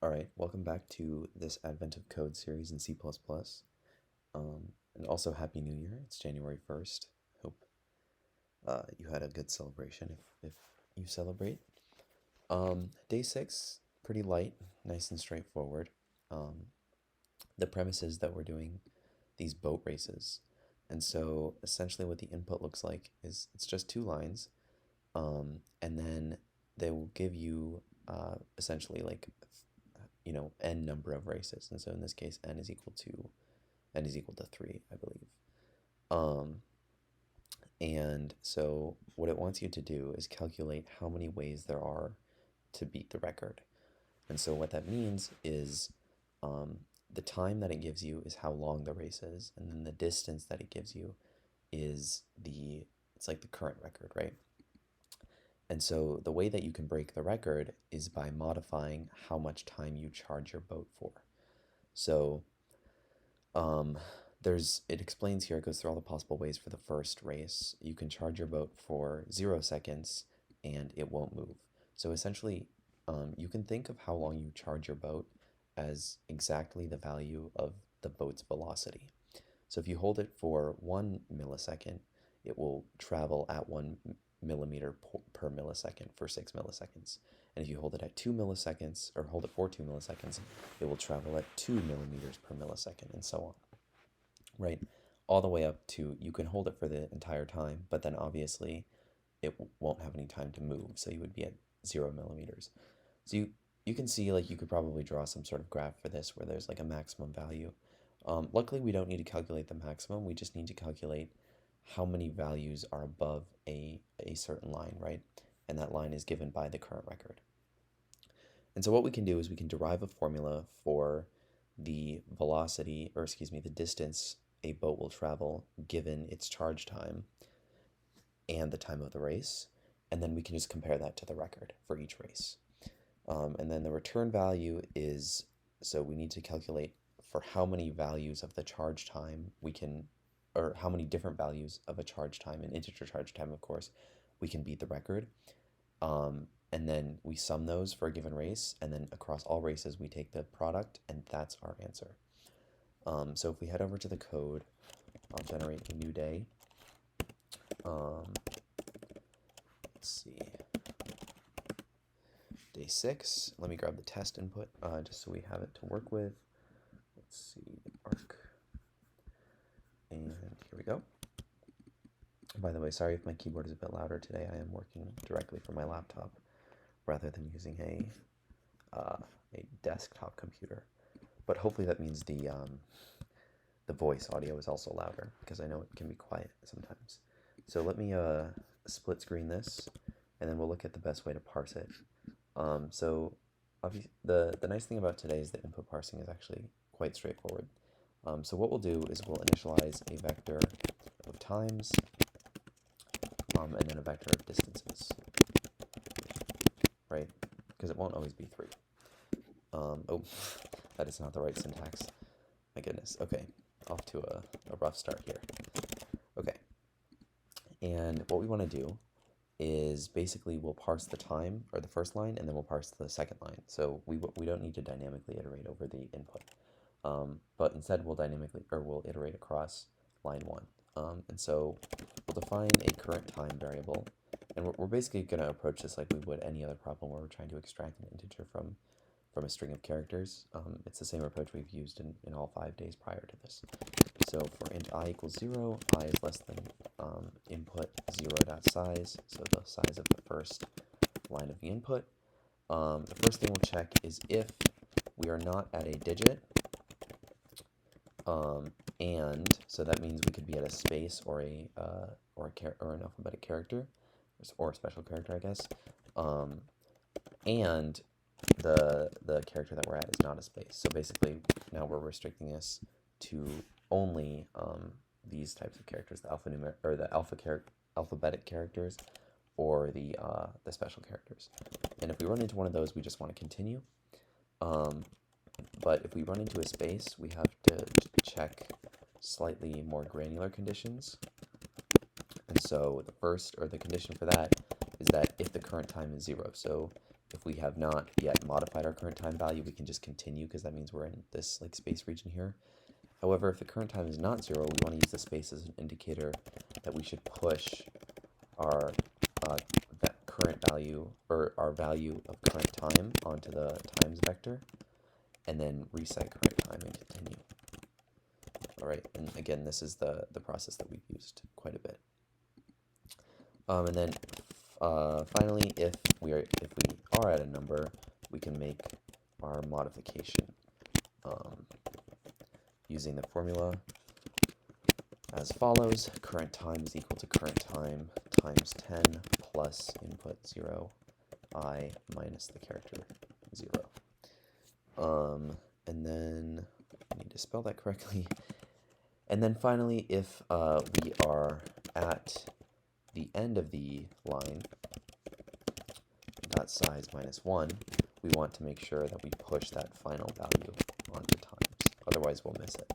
All right, welcome back to this Advent of Code series in C++. And also Happy New Year. It's January 1st. Hope you had a good celebration if you celebrate. Day 6, pretty light, nice and straightforward. Um, the premise is that we're doing these boat races. And so essentially what the input looks like is it's just two lines, and then they will give you essentially like n number of races, and so in this case n is equal to 3, I believe. um and so what it wants you to do is calculate how many ways there are to beat the record. And so what that means is um, the time that it gives you is how long the race is, and then the distance that it gives you is it's like the current record, right? And so the way that you can break the record is by modifying how much time you charge your boat for. So um, it explains here, it goes through all the possible ways for the first race. You can charge your boat for 0 seconds and it won't move. So essentially, you can think of how long you charge your boat as exactly the value of the boat's velocity. So if you hold it for 1 millisecond, it will travel at 1 millimeter per millisecond for 6 milliseconds. And if you hold it at 2 milliseconds, or hold it for 2 milliseconds, it will travel at 2 millimeters per millisecond, and so on, right? All the way up to, you can hold it for the entire time, but then obviously it won't have any time to move, so you would be at 0 millimeters. So you can see, like, you could probably draw some sort of graph for this where there's like a maximum value. Luckily, we don't need to calculate the maximum. We just need to calculate how many values are above a certain line, right? And that line is given by the current record. And so what we can do is we can derive a formula for the velocity, or excuse me, the distance a boat will travel given its charge time and the time of the race. And then we can just compare that to the record for each race. And then the return value is, so we need to calculate for how many values of the charge time we can, or how many different values of a charge time, an integer charge time, of course, we can beat the record. And then we sum those for a given race, and then across all races we take the product, and that's our answer. So if we head over to the code, I'll generate a new day. Let's see. Day 6. Let me grab the test input just so we have it to work with. Let's see, arc. And here we go. By the way, sorry if my keyboard is a bit louder today. I am working directly from my laptop rather than using a desktop computer. But hopefully that means the voice audio is also louder, because I know it can be quiet sometimes. So let me split screen this, and then we'll look at the best way to parse it. So the nice thing about today is that input parsing is actually quite straightforward. So what we'll do is we'll initialize a vector of times, and then a vector of distances, right? Because it won't always be 3. Oh, that is not the right syntax. My goodness. Okay, off to a rough start here. Okay, and what we want to do is basically we'll parse the time, or the first line, and then we'll parse the second line. So we don't need to dynamically iterate over the input, but instead we'll iterate across line 1. And so we'll define a current time variable, and we're basically going to approach this like we would any other problem where we're trying to extract an integer from a string of characters. It's the same approach we've used in all 5 days prior to this. So for int I equals 0, I is less than input 0.size, so the size of the first line of the input. The first thing we'll check is if we are not at a digit, and so that means we could be at a space or an alphabetic character, or a special character, I guess, and the character that we're at is not a space. So basically now we're restricting this to only these types of characters, the alphabetic characters, or the special characters. And if we run into one of those, we just want to continue. But if we run into a space, we have to check slightly more granular conditions. And so the condition for that is that if the current time is 0. So if we have not yet modified our current time value, we can just continue because that means we're in this like space region here. However, if the current time is not 0, we want to use the space as an indicator that we should push our current value, or our value of current time, onto the times vector, and then reset current time and continue. All right, and again, this is the process that we've used quite a bit. And then finally, if we are at a number, we can make our modification using the formula as follows. Current time is equal to current time times 10 plus input 0, I minus the character 0. And then I need to spell that correctly. And then finally, if we are at the end of the line, dot size -1, we want to make sure that we push that final value onto times. Otherwise, we'll miss it.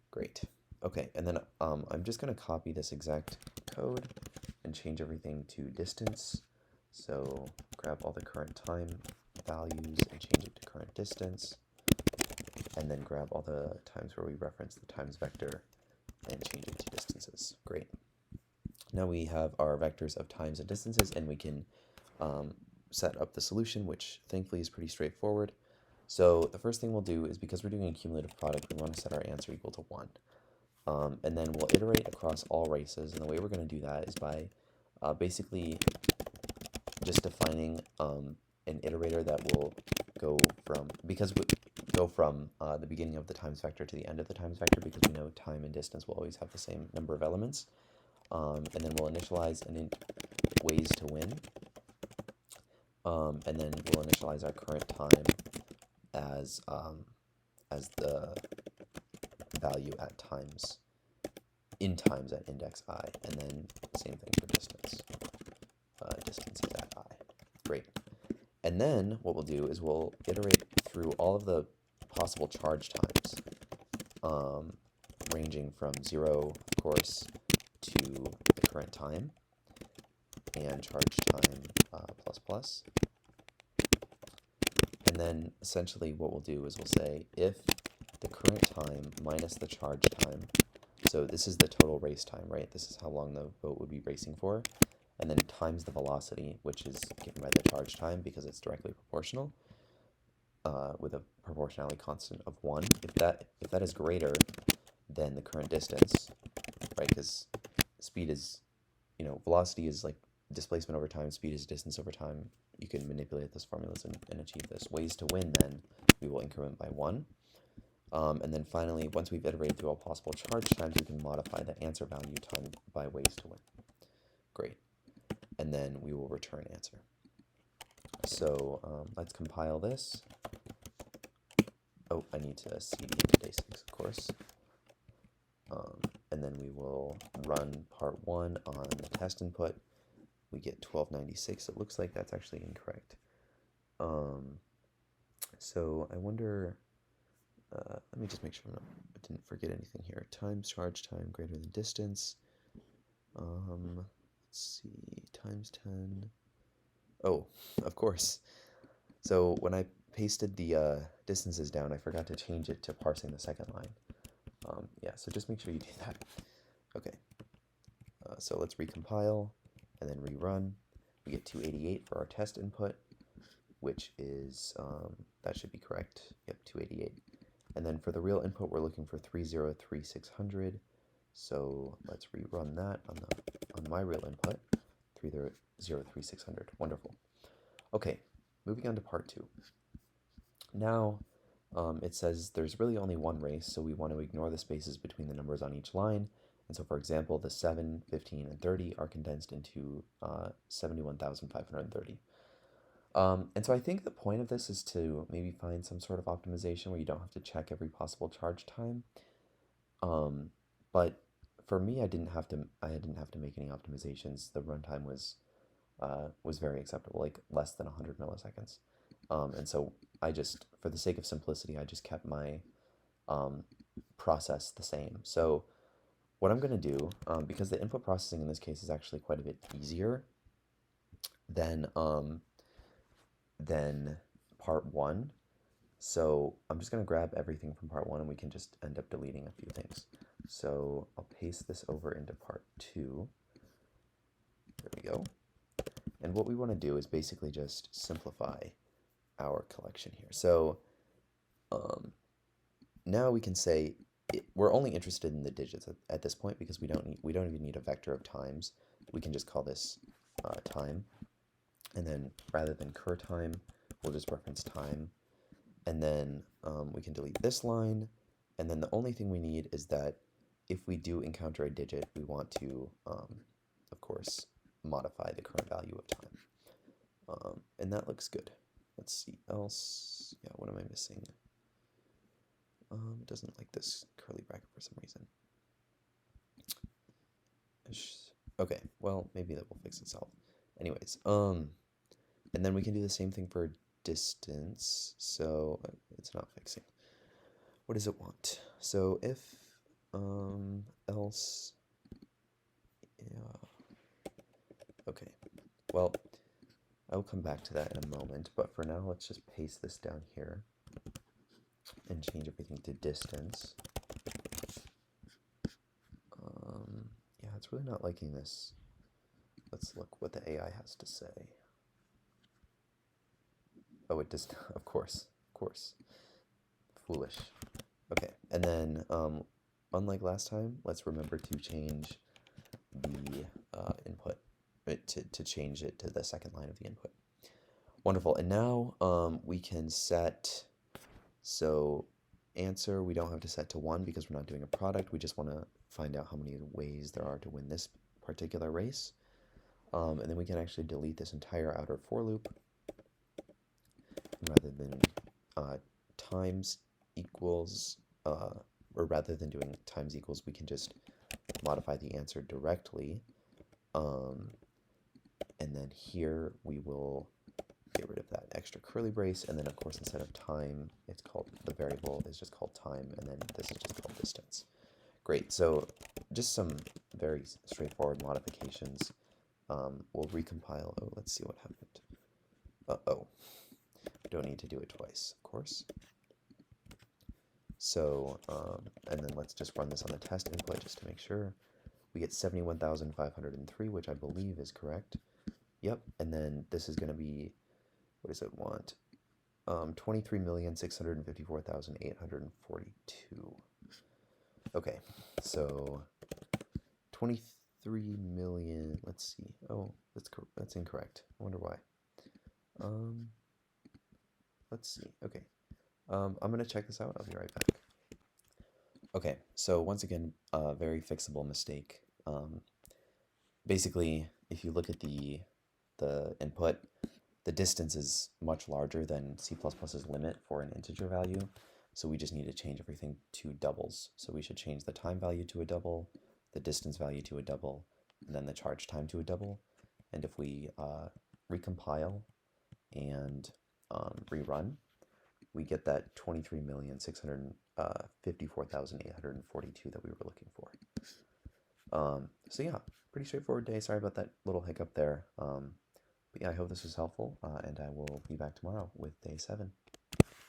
Great. Okay, and then I'm just going to copy this exact code and change everything to distance. So grab all the current time values and change it to current distance. And then grab all the times where we reference the times vector and change it to distances. Great. Now we have our vectors of times and distances, and we can set up the solution, which thankfully is pretty straightforward. So the first thing we'll do is, because we're doing a cumulative product, we want to set our answer equal to 1. And then we'll iterate across all races, and the way we're going to do that is by basically just defining an iterator that will go from, the beginning of the times vector to the end of the times vector, because we know time and distance will always have the same number of elements. And then we'll initialize an int ways to win, and then we'll initialize our current time as the value at times, in times at index I, and then same thing for distance. Distance is at I. Great. And then what we'll do is we'll iterate through all of the possible charge times, ranging from 0, of course, to the current time, and charge time plus plus. And then essentially what we'll do is we'll say if the current time minus the charge time, so this is the total race time, right? This is how long the boat would be racing for, and then times the velocity, which is given by the charge time because it's directly proportional, with a proportionality constant of 1. If that is greater than the current distance, right? Because speed is, velocity is like displacement over time, speed is distance over time. You can manipulate those formulas and achieve this. Ways to win, then, we will increment by 1. And then finally, once we've iterated through all possible charge times, we can modify the answer value time by ways to win. Great. And then we will return answer. So let's compile this. Oh, I need to cd into day6, of course. And then we will run part 1 on the test input. We get 1296. It looks like that's actually incorrect. So I wonder, let me just make sure I didn't forget anything here. Times charge time greater than distance. Let's see, times 10. Oh, of course. So when I pasted the distances down, I forgot to change it to parsing the second line. Yeah, so just make sure you do that. Okay, so let's recompile and then rerun. We get 288 for our test input, which is, that should be correct. Yep, 288. And then for the real input, we're looking for 303600. So let's rerun that on my real input, 303600. Wonderful. Okay, moving on to part 2. Now, it says there's really only one race, so we want to ignore the spaces between the numbers on each line. And so, for example, the 7, 15, and 30 are condensed into 71,530. And so I think the point of this is to maybe find some sort of optimization where you don't have to check every possible charge time. But for me, I didn't have to make any optimizations. The runtime was very acceptable, like less than 100 milliseconds. And so I just, for the sake of simplicity, I just kept my process the same. So what I'm going to do, because the input processing in this case is actually quite a bit easier than than part 1. So I'm just going to grab everything from part 1 and we can just end up deleting a few things. So I'll paste this over into part 2. There we go. And what we want to do is basically just simplify our collection here. So now we can say we're only interested in the digits at this point because we don't even need a vector of times. We can just call this time, and then rather than cur time, we'll just reference time, and then we can delete this line, and then the only thing we need is that if we do encounter a digit, we want to, of course, modify the current value of time, and that looks good. Let's see else. Yeah, what am I missing? It doesn't like this curly bracket for some reason. Okay, well, maybe that will fix itself. Anyways, and then we can do the same thing for distance. So it's not fixing. What does it want? So if else, yeah. Okay, well, I'll come back to that in a moment, but for now, let's just paste this down here and change everything to distance. Yeah, it's really not liking this. Let's look what the AI has to say. Oh, it does, of course. Foolish. Okay, and then, unlike last time, let's remember to change the input, to change it to the second line of the input. Wonderful, and now we can set, so answer we don't have to set to 1 because we're not doing a product, we just want to find out how many ways there are to win this particular race. And then we can actually delete this entire outer for loop. Rather than times equals, or rather than doing times equals, we can just modify the answer directly. And then here we will get rid of that extra curly brace, and then of course instead of time, it's called, the variable is just called time, and then this is just called distance. Great, so just some very straightforward modifications. We'll recompile. Oh, let's see what happened. Uh-oh. Don't need to do it twice, of course. So, and then let's just run this on the test input just to make sure. We get 71,503, which I believe is correct. Yep, and then this is going to be, what does it want? 23,654,842. Okay, so 23 million, let's see. Oh, that's incorrect. I wonder why. Let's see. Okay. I'm going to check this out. I'll be right back. Okay, so once again, a very fixable mistake. Basically, if you look at the input, the distance is much larger than C++'s limit for an integer value, so we just need to change everything to doubles. So we should change the time value to a double, the distance value to a double, and then the charge time to a double. And if we recompile and rerun, we get that 23,654,842 that we were looking for. So yeah, pretty straightforward day. Sorry about that little hiccup there. But yeah, I hope this was helpful, and I will be back tomorrow with day 7.